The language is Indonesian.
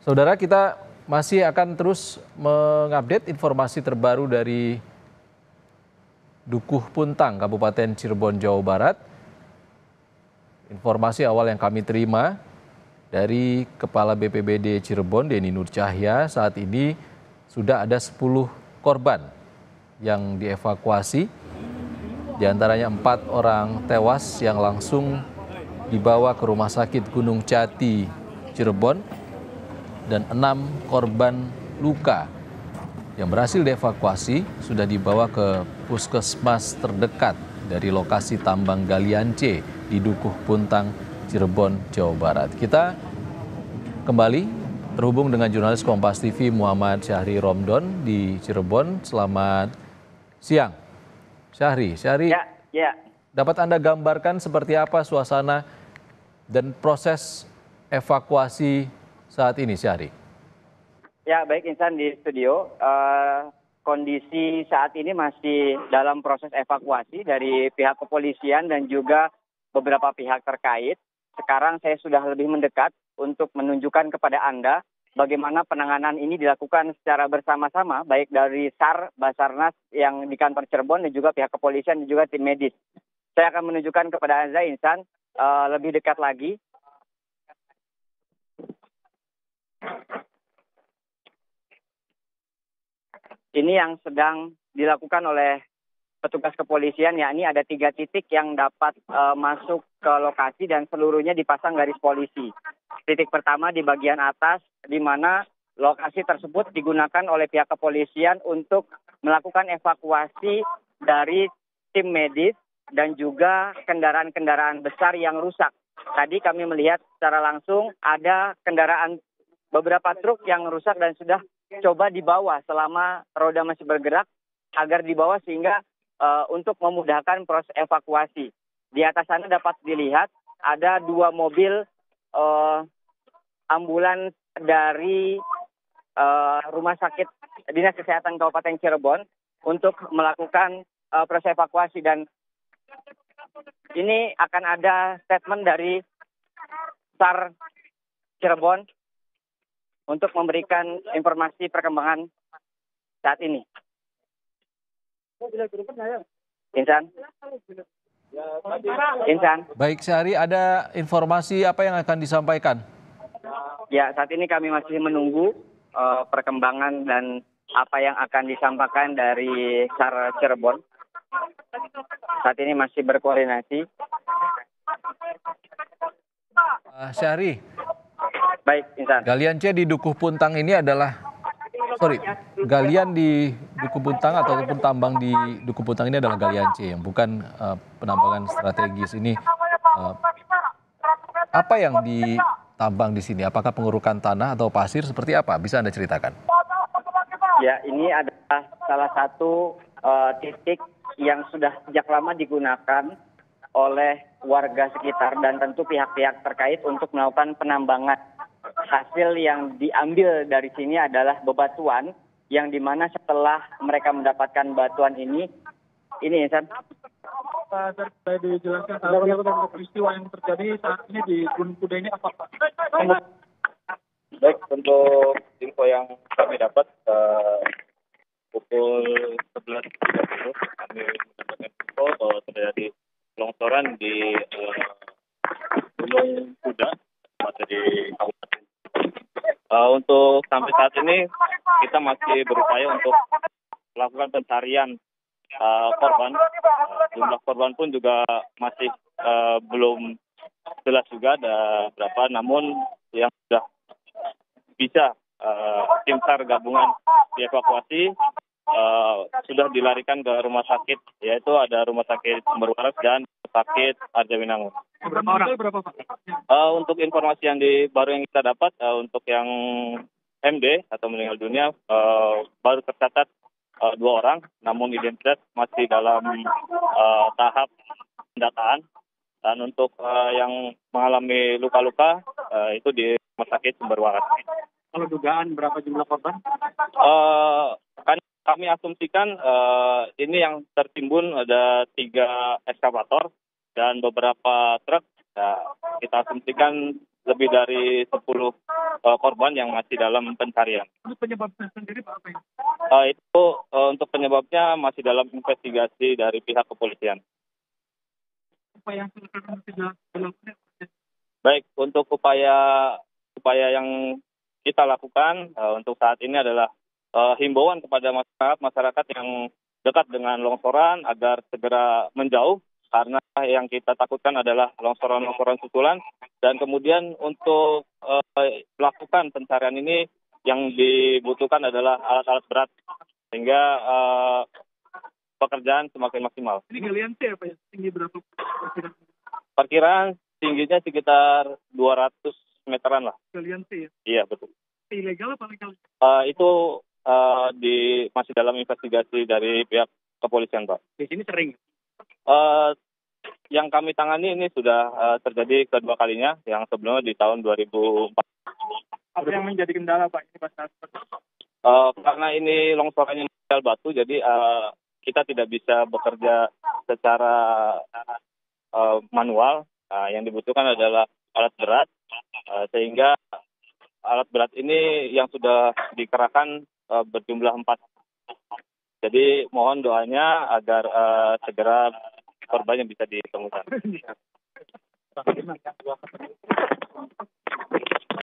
Saudara, kita masih akan terus mengupdate informasi terbaru dari Dukuh Puntang, Kabupaten Cirebon, Jawa Barat. Informasi awal yang kami terima dari Kepala BPBD Cirebon, Denny Nur Cahya, saat ini sudah ada 10 korban yang dievakuasi. Di antaranya 4 orang tewas yang langsung dibawa ke Rumah Sakit Gunung Jati, Cirebon, dan 6 korban luka yang berhasil dievakuasi sudah dibawa ke puskesmas terdekat dari lokasi tambang galian C di Dukuh Puntang, Cirebon, Jawa Barat. Kita kembali terhubung dengan jurnalis Kompas TV Muhammad Syahri Romdon di Cirebon. Selamat siang, Syahri. Ya. Dapat Anda gambarkan seperti apa suasana dan proses evakuasi saat ini, Syahri? Ya, baik Insan di studio. Kondisi saat ini masih dalam proses evakuasi dari pihak kepolisian dan juga beberapa pihak terkait. Sekarang saya sudah lebih mendekat untuk menunjukkan kepada Anda bagaimana penanganan ini dilakukan secara bersama-sama, baik dari SAR, Basarnas yang di kantor Cirebon dan juga pihak kepolisian dan juga tim medis. Saya akan menunjukkan kepada Anda, Insan, lebih dekat lagi. Ini yang sedang dilakukan oleh petugas kepolisian, yakni ada 3 titik yang dapat masuk ke lokasi dan seluruhnya dipasang garis polisi. Titik pertama di bagian atas, di mana lokasi tersebut digunakan oleh pihak kepolisian untuk melakukan evakuasi dari tim medis dan juga kendaraan-kendaraan besar yang rusak. Tadi kami melihat secara langsung ada beberapa truk yang rusak dan sudah coba dibawa selama roda masih bergerak agar dibawa sehingga untuk memudahkan proses evakuasi. Di atas sana dapat dilihat ada 2 mobil ambulans dari Rumah Sakit Dinas Kesehatan Kabupaten Cirebon untuk melakukan proses evakuasi, dan ini akan ada statement dari SAR Cirebon untuk memberikan informasi perkembangan saat ini. Insan. Baik, Syahri, ada informasi apa yang akan disampaikan? Ya, saat ini kami masih menunggu perkembangan dan apa yang akan disampaikan dari SAR Cirebon. Saat ini masih berkoordinasi. Syahri. Baik, Insan. Galian C di Dukuh Puntang ini galian di Dukuh Puntang ataupun tambang di Dukuh Puntang ini adalah galian C, yang bukan penambangan strategis ini. Apa yang ditambang di sini? Apakah pengurukan tanah atau pasir, seperti apa? Bisa Anda ceritakan? Ya, ini adalah salah satu titik yang sudah sejak lama digunakan oleh warga sekitar dan tentu pihak-pihak terkait untuk melakukan penambangan. Hasil yang diambil dari sini adalah bebatuan, yang dimana setelah mereka mendapatkan batuan ini Insan. Saya dijelaskan peristiwa yang terjadi saat ini di Gunung Kuda ini apa, Pak? Baik, untuk info yang kami dapat pukul 11.30 kami mendapatkan info bahwa terjadi longsoran di Gunung Kuda, tepatnya di Kabupaten. Untuk sampai saat ini kita masih berupaya untuk melakukan pencarian korban. Jumlah korban pun juga masih belum jelas juga ada berapa, namun yang sudah bisa tim SAR gabungan dievakuasi sudah dilarikan ke rumah sakit, yaitu ada Rumah Sakit Sumber Waras dan Sakit Arjawinangun. Berapa orang? Berapa, Pak? Untuk informasi yang baru yang kita dapat, untuk yang MD atau meninggal dunia baru tercatat 2 orang, namun identitas masih dalam tahap pendataan. Dan untuk yang mengalami luka-luka itu di Rumah Sakit Sumber Waras. Kalau dugaan berapa jumlah korban? Kan kami asumsikan ini yang tertimbun ada 3 eskavator dan beberapa truk. Kita asumsikan lebih dari 10 korban yang masih dalam pencarian. Untuk penyebabnya sendiri Pak, apa ya? Itu untuk penyebabnya masih dalam investigasi dari pihak kepolisian. Apa yang silakan masih dilakukan? Baik, untuk upaya yang kita lakukan untuk saat ini adalah himbauan kepada masyarakat yang dekat dengan longsoran agar segera menjauh, karena yang kita takutkan adalah longsoran-longsoran susulan. Dan kemudian untuk melakukan pencarian ini yang dibutuhkan adalah alat-alat berat, sehingga pekerjaan semakin maksimal. Ini galian C apa ya? Tinggi berapa? Perkiraan tingginya sekitar 200 meteran lah. Galian C ya? Iya, betul. Ilegal apa legal? Itu masih dalam investigasi dari pihak kepolisian, Pak. Di sini sering. Yang kami tangani ini sudah terjadi kedua kalinya, yang sebelumnya di tahun 2004. Apa yang menjadi kendala Pak? Ini pas saat Karena ini longsorannya material batu, jadi kita tidak bisa bekerja secara manual. Yang dibutuhkan adalah alat berat, sehingga alat berat ini yang sudah dikerahkan berjumlah 4. Jadi mohon doanya agar segera korbannya bisa ditemukan.